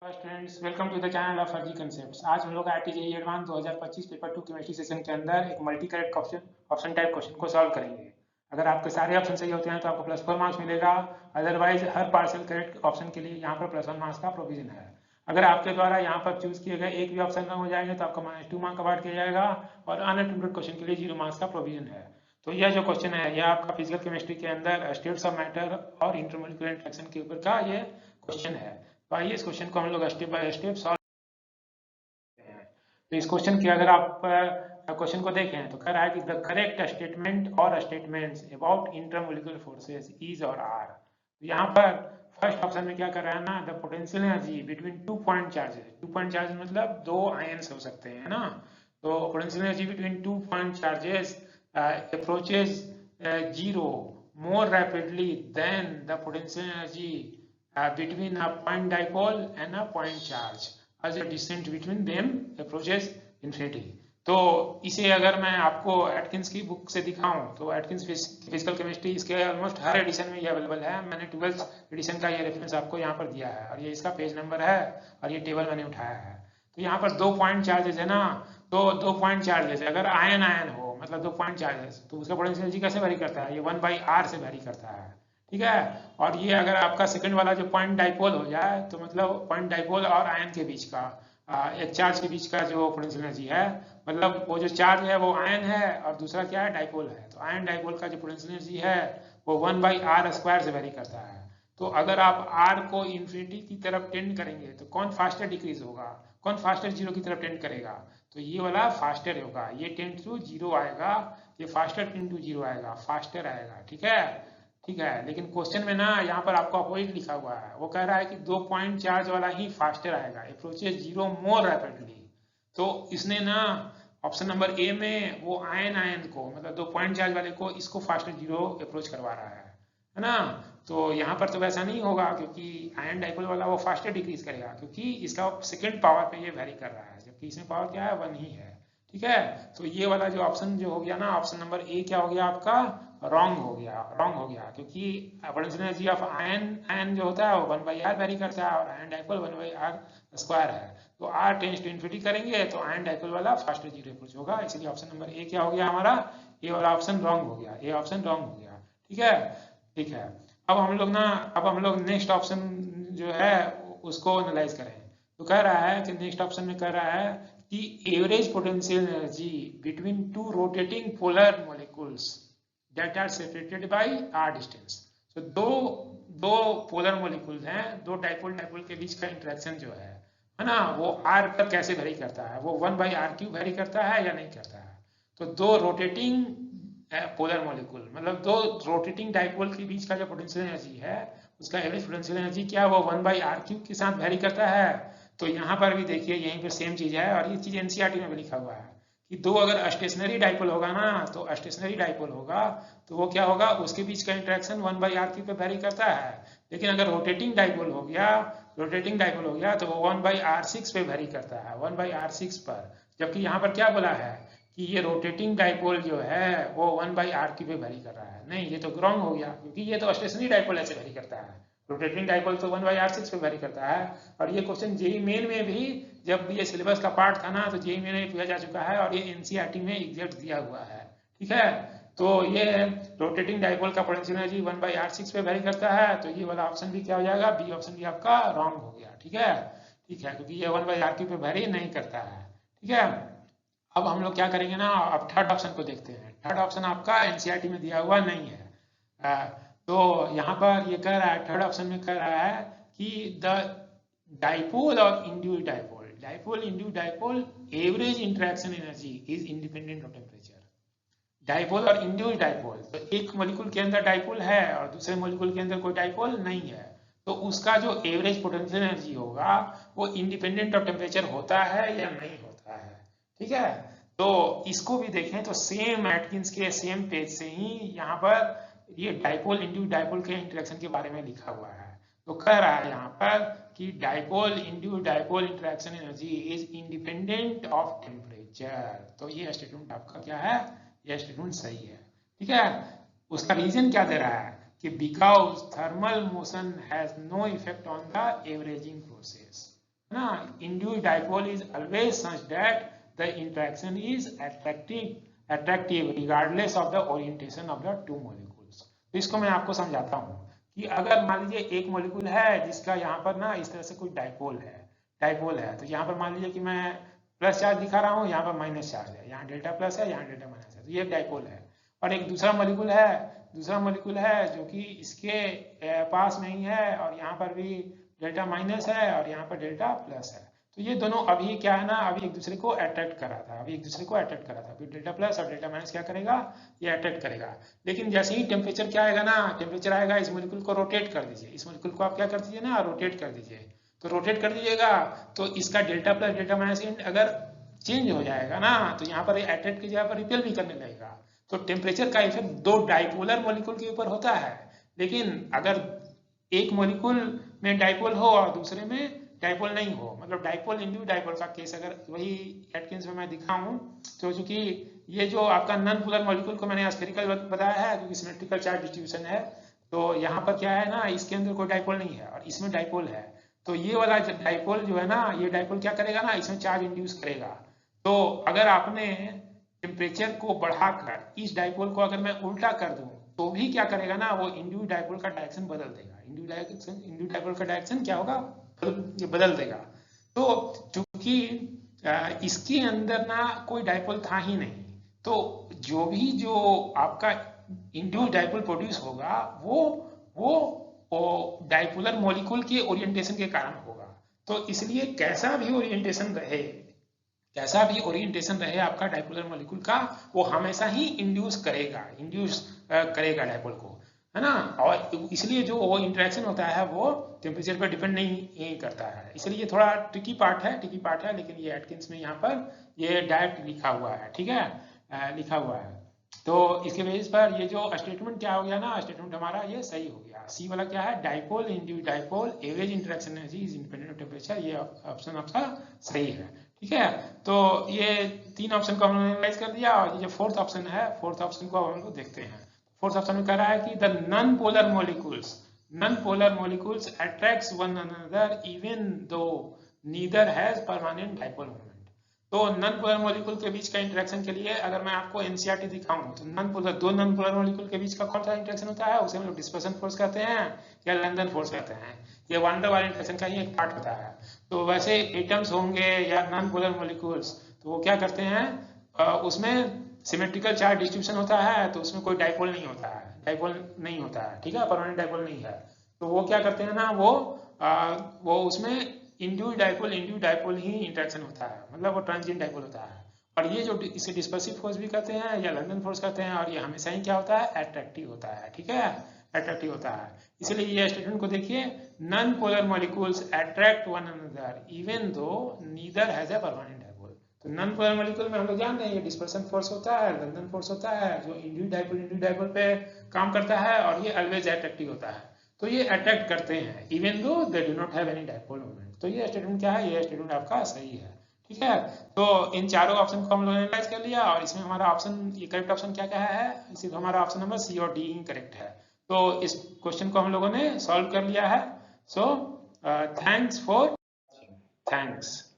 Students, welcome to the channel of फर्जी concepts. आज हम लोग IIT JEE advance 2025 paper 2 chemistry session के अंदर एक multi correct option type question को सॉल्व करेंगे। अगर आपके सारे ऑप्शन सही होते हैं तो आपको +4 मार्क्स मिलेगा। अदरवाइज हर पार्शियल करेक्ट ऑप्शन के लिए यहाँ पर +1 मार्क्स का प्रोविजन है। अगर आपके द्वारा यहाँ पर चूज किए गए एक भी ऑप्शन रंग हो जाएंगे तो आपको -2 मार्क्स अवार्ड किया जाएगा और अनअटेम्प्टेड क्वेश्चन के लिए 0 मार्क्स का प्रोविजन है। तो यह जो क्वेश्चन है यह आपका फिजिकल केमिस्ट्री के अंदर स्टेट्स ऑफ मैटर और इंटरमोलिकुलर इंटरेक्शन के ऊपर का ये क्वेश्चन है। तो आइए इस क्वेश्चन को हम लोग स्टेप बाय स्टेप सॉल्व करते हैं। तो इस क्वेश्चन के अगर आप क्वेश्चन को देखें तो कह रहा है कि द करेक्ट स्टेटमेंट और statements about intermolecular forces is और आर। तो यहाँ पर फर्स्ट ऑप्शन में क्या कर रहा है ना, the potential energy between 2 point charges. 2 point charge मतलब 2 आयन्स हो सकते हैं ना। तो potential energy between 2 point charges approaches zero more rapidly than the potential energy between a point dipole and a point charge as the distance between them approaches infinity। तो इसे अगर मैं आपको एटकिंस की बुक से दिखाऊं तो एटकिंस फिजिकल केमिस्ट्री इसके ऑलमोस्ट हर एडिशन में ये अवेलेबल है। मैंने 12th एडिशन का ये रेफरेंस आपको यहाँ पर दिया है और ये इसका पेज नंबर है और ये टेबल मैंने उठाया है। तो यहाँ पर 2 पॉइंट चार्जेस है ना, तो 2 पॉइंट चार्जेस अगर आयन आयन हो मतलब 2 पॉइंट चार्जेस तो उसका पोटेंशियल एनर्जी कैसे वेरी करता है, ये 1/r से वेरी करता है। ठीक है, और ये अगर आपका सेकंड वाला जो पॉइंट डाइपोल हो जाए तो मतलब पॉइंट डाइपोल और आयन के बीच का एक चार्ज के बीच का जो पोटेंशियल एनर्जी है, मतलब वो जो चार्ज है वो आयन है और दूसरा क्या है, डाइपोल है। तो आयन डाइपोल का जो पोटेंशियल एनर्जी है वो 1/r² से वेरी करता है। तो अगर आप r को इन्फिनिटी की तरफ टेंड करेंगे तो कौन फास्टर डिक्रीज होगा, कौन फास्टर जीरो की तरफ टेंड करेगा, तो ये वाला फास्टर होगा, ये 10 to 0 आएगा, ये फास्टर 10 to 0 आएगा, फास्टर आएगा। ठीक है, ठीक है। लेकिन क्वेश्चन में ना यहाँ पर आपका अपोजिट लिखा हुआ है, वो कह रहा है कि 2 पॉइंट चार्ज वाला ही फास्टर आएगा, अप्रोचेस 0 मोर रैपिडली। तो इसने ना ऑप्शन नंबर ए में वो आयन आयन को मतलब 2 पॉइंट चार्ज वाले को इसको फास्टर 0 अप्रोच करवा रहा है ना। तो यहाँ पर तो वैसा नहीं होगा क्योंकि आयन डाइपोल वाला वो फास्टर डिक्रीज करेगा क्योंकि इसका सेकंड पावर पे ये वेरी कर रहा है, जबकि इसमें पावर क्या है, 1 ही है। ठीक है, तो ये वाला जो ऑप्शन जो हो गया ना, ऑप्शन नंबर ए क्या हो गया आपका, रॉन्ग हो गया, रॉन्ग हो गया क्योंकि potential energy of ion ion जो होता है वो 1/r वेरी करता है और आयन डाइपोल 1/r² है। तो r टेंड्स टू इन्फिनिटी करेंगे तो आयन डाइपोल वाला फास्टर जीरो अप्रोच होगा, इसलिए ऑप्शन नंबर ए क्या हो गया हमारा, ए वाला ऑप्शन रॉन्ग हो गया, ए ऑप्शन रॉन्ग हो गया। ठीक है, ठीक है। अब हम लोग नेक्स्ट ऑप्शन जो है उसको एनालाइज करें। तो कह रहा है कि नेक्स्ट ऑप्शन में कह रहा है कि average potential energy between 2 rotating polar molecules that are separated by r distance. तो दो पोलर मॉलिक्यूल्स हैं, दो डाइपोल डाइपोल के बीच का इंटरेक्शन जो है ना, वो r पर कैसे वेरी करता है, वो 1/r³ वेरी करता है या नहीं करता है। तो दो रोटेटिंग पोलर मॉलिक्यूल मतलब दो रोटेटिंग डाइपोल के बीच का जो पोटेंशियल एनर्जी है उसका एवरेज पोटेंशियल एनर्जी क्या है, वो 1/r³ के साथ वेरी करता है। तो यहाँ पर भी देखिए यहीं पर सेम चीज है और ये चीज एनसीईआरटी में भी लिखा हुआ है कि दो अगर स्टेशनरी डाइपोल होगा ना, तो स्टेशनरी डाइपोल होगा तो वो क्या होगा, उसके बीच का इंटरेक्शन 1/r³ पे वेरी करता है। लेकिन अगर रोटेटिंग डाइपोल हो गया तो वो 1/r6 पे वेरी करता है, 1/r6 पर। जबकि यहाँ पर क्या बोला है कि ये रोटेटिंग डाइपोल जो है वो 1/r³ पे वेरी कर रहा है। नहीं, ये तो रॉन्ग हो गया क्योंकि ये तो स्टेशनरी डाइपोल ऐसे वेरी करता है, रोटेटिंग डाइपोल तो 1/r6 पे वेरी करता है। और ये क्वेश्चन जेईई मेन में भी जब ये सिलेबस का पार्ट था ना तो जेईई मेन में पूछा जा चुका है और ये एनसीईआरटी में एग्जैक्ट दिया हुआ है। ठीक है, तो ये रोटेटिंग डाइपोल का पोटेंशियल एनर्जी 1/r6 पे वेरी करता है, तो ये वाला ऑप्शन भी क्या हो जाएगा, बी ऑप्शन भी आपका रॉन्ग हो गया। ठीक है, ठीक है, क्योंकि ये 1/r³ पे वेरी नहीं करता है। ठीक है, अब हम लोग क्या करेंगे ना, अब थर्ड ऑप्शन को देखते हैं। थर्ड ऑप्शन आपका एनसीईआरटी में दिया हुआ नहीं है। तो यहाँ पर ये कह रहा है, थर्ड ऑप्शन में कह रहा है कि द डाइपोल और induced dipole average interaction energy is independent of temperature. Dipole और इंड्यूस्ड डाइपोल, तो एक मॉलिक्यूल के अंदर डाइपोल है और दूसरे मॉलिक्यूल के अंदर कोई डाइपोल नहीं है, तो उसका जो एवरेज पोटेंशियल एनर्जी होगा वो इंडिपेंडेंट ऑफ टेम्परेचर होता है या नहीं होता है। ठीक है, तो इसको भी देखें तो सेम एटकिंस के सेम पेज से ही यहाँ पर ये डाइपोल इंड्यूस्ड डाइपोल के इंटरेक्शन के बारे में लिखा हुआ है। तो कह रहा है यहाँ पर कि dipole induced dipole interaction energy is independent of temperature. तो ये स्टेटमेंट आपका क्या है, यह स्टेटमेंट सही है। ठीक है, उसका रीजन क्या दे रहा है कि because thermal motion has no effect on the averaging process. ना, induced dipole is always such that the interaction is attractive regardless of the orientation of the two molecules। तो इसको मैं आपको समझाता हूँ कि अगर मान लीजिए एक मॉलिक्यूल है जिसका यहाँ पर ना इस तरह से कोई डाइपोल है, तो यहाँ पर मान लीजिए कि मैं प्लस चार्ज दिखा रहा हूँ, यहाँ पर माइनस चार्ज है, यहाँ डेल्टा प्लस है, यहाँ डेल्टा माइनस है, तो ये डाइपोल है। और एक दूसरा मॉलिक्यूल है जो कि इसके पास नहीं है, और यहाँ पर भी डेल्टा माइनस है और यहाँ पर डेल्टा प्लस है। तो ये दोनों अभी क्या है ना, अभी एक दूसरे को अट्रैक्ट कर रहा था, फिर डेल्टा प्लस और डेल्टा माइनस क्या करेगा, ये अट्रैक्ट करेगा। लेकिन जैसे ही टेम्परेचर क्या आएगा ना, टेम्परेचर आएगा, इस मॉलिक्यूल को रोटेट कर दीजिए, इस मॉलिक्यूल को आप क्या कर दीजिए ना, रोटेट कर दीजिए। तो रोटेट कर दीजिएगा तो इसका डेल्टा प्लस डेल्टा माइनस अगर चेंज हो जाएगा ना, तो यहाँ पर अट्रैक्ट की जगह पर रिपेल भी करने लगेगा। तो टेम्परेचर का इफेक्ट दो डाइपोलर मॉलिक्यूल के ऊपर होता है, लेकिन अगर एक मॉलिक्यूल में डाइपोल हो और दूसरे में डाइपोल नहीं हो, मतलब डाइपोल इंड्यूस डाइपोल का केस अगर वही एटकिंस में मैं दिखाऊं, तो चूंकि ये जो आपका नॉन पोलर मॉलिक्यूल को मैंने स्फेरिकल बताया है क्योंकि सिमेट्रिकल चार्ज डिस्ट्रीब्यूशन है, तो यहाँ पर क्या है ना, इसके अंदर कोई डाइपोल नहीं है और इसमें डाइपोल है। तो ये वाला डाइपोल जो है ना, ये डाइपोल क्या करेगा ना, इसमें चार्ज इंड्यूस करेगा। तो अगर आपने टेम्परेचर को बढ़ाकर इस डाइपोल को अगर मैं उल्टा कर दूं, तो भी क्या करेगा ना, वो इंड्यूस डाइपोल का डायरेक्शन बदल देगा। इंड्यूस डाइपोल का डायरेक्शन क्या होगा, ये बदल देगा। तो चूंकि इसके अंदर ना कोई डाइपोल था ही नहीं, तो जो आपका इंड्यूस डाइपोल प्रोड्यूस होगा वो डाइपोलर मॉलिक्यूल के ओरिएंटेशन के कारण होगा। तो इसलिए कैसा भी ओरिएंटेशन रहे आपका डाइपोलर मॉलिक्यूल का, वो हमेशा ही इंड्यूस करेगा डाइपोल को, है ना। और इसलिए जो वो इंटरेक्शन होता है वो टेम्परेचर पर डिपेंड नहीं करता है। इसलिए ये थोड़ा ट्रिकी पार्ट है, लेकिन ये एटकिंस में यहाँ पर ये डायरेक्ट लिखा हुआ है, ठीक है, लिखा हुआ है। तो इसके बेसिस पर ये जो स्टेटमेंट क्या हो गया ना, स्टेटमेंट हमारा ये सही हो गया। सी वाला क्या है, dipole induce dipole average interaction energy is independent of temperature, ये ऑप्शन आपका सही है, ठीक है। तो ये तीन ऑप्शन को हमने एनालाइज कर दिया, और ये जो फोर्थ ऑप्शन है, फोर्थ ऑप्शन को हम लोग देखते हैं। फोर्थ ऑप्शन में कह रहा है कि the non polar molecules attracts one another even though neither has permanent dipole moment. तो नॉन पोलर मॉलिक्यूल के बीच का इंटरेक्शन के लिए अगर मैं आपको एनसीईआरटी दिखाऊं, तो दो नॉन पोलर मॉलिक्यूल के बीच का कौन सा इंटरेक्शन होता है, उसे हम लोग डिस्पर्सन फोर्स कहते हैं या लैंगडन फोर्स कहते हैं। ये वान डर वाले इंटरेक्शन का ही एक पार्ट होता है। तो वैसे एटम्स होंगे या नॉन पोलर मॉलिक्यूल्स, तो वो क्या करते हैं, उसमें सिमेट्रिकल चार्ज डिस्ट्रीब्यूशन होता है, तो उसमें कोई डाइपोल नहीं होता है, ठीक है, परमानेंट डाइपोल नहीं है। तो वो क्या करते हैं ना, वो उसमें इंड्यूस डाइपोल ही इंटरेक्शन होता है, मतलब वो ट्रांजिएंट डाइपोल होता है। और ये जो इसे डिस्पर्सिव फोर्स भी कहते हैं या लैंगडन फोर्स कहते हैं, और ये हमेशा ही क्या होता है, अट्रैक्टिव होता है, ठीक है, अट्रैक्टिव होता है। इसलिए ये स्टेटमेंट को देखिए, non polar molecules attract one another even though neither has a permanent dipole. तो नॉन पोलर मॉलिक्यूल में हम लोग जानते हैं ये डिस्पर्सन फोर्स होता है, लैंगडन फोर्स होता है, जो इंड्यूस डाइपोल पे काम करता है, और ये ऑलवेज अट्रैक्टिव होता है। तो ये अट्रैक्ट करते हैं even though they do not have any dipole moment. तो ये स्टेटमेंट क्या है, ये स्टेटमेंट आपका सही है, ठीक है। तो इन चारों ऑप्शन को हम लोगों ने एनालाइज कर लिया, और इसमें हमारा ऑप्शन, ये करेक्ट ऑप्शन क्या है, इसी हमारा ऑप्शन नंबर सी और डी इनकरेक्ट है। तो इस क्वेश्चन को हम लोगों ने सॉल्व कर लिया है। So thanks.